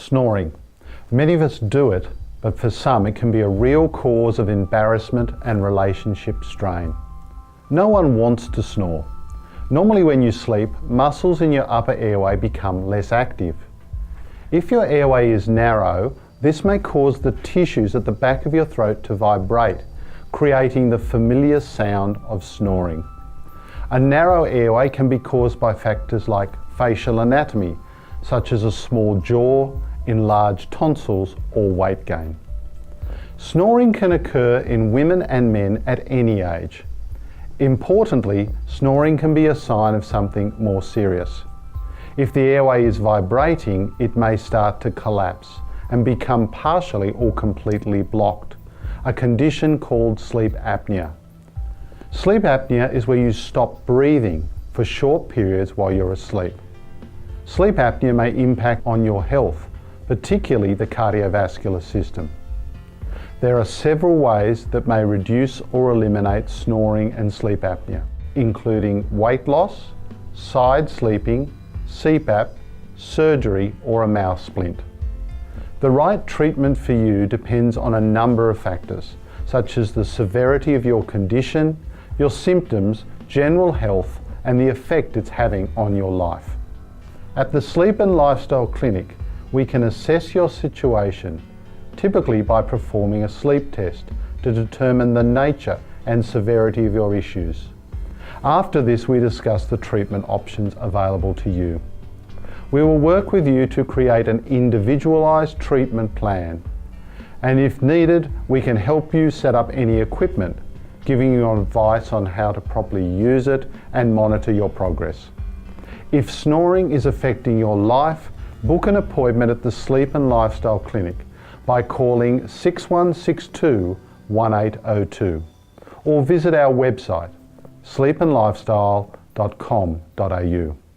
Snoring. Many of us do it, but for some it can be a real cause of embarrassment and relationship strain. No one wants to snore. Normally when you sleep, muscles in your upper airway become less active. If your airway is narrow, this may cause the tissues at the back of your throat to vibrate, creating the familiar sound of snoring. A narrow airway can be caused by factors like facial anatomy, such as a small jaw, enlarged tonsils, or weight gain. Snoring can occur in women and men at any age. Importantly, snoring can be a sign of something more serious. If the airway is vibrating, it may start to collapse and become partially or completely blocked, a condition called sleep apnea. Sleep apnea is where you stop breathing for short periods while you're asleep. Sleep apnea may impact on your health, particularly the cardiovascular system. There are several ways that may reduce or eliminate snoring and sleep apnea, including weight loss, side sleeping, CPAP, surgery, or a mouth splint. The right treatment for you depends on a number of factors, such as the severity of your condition, your symptoms, general health, and the effect it's having on your life. At the Sleep and Lifestyle Clinic, we can assess your situation, typically by performing a sleep test to determine the nature and severity of your issues. After this, we discuss the treatment options available to you. We will work with you to create an individualised treatment plan, and if needed, we can help you set up any equipment, giving you advice on how to properly use it and monitor your progress. If snoring is affecting your life, book an appointment at the Sleep and Lifestyle Clinic by calling 6162 1802 or visit our website sleepandlifestyle.com.au.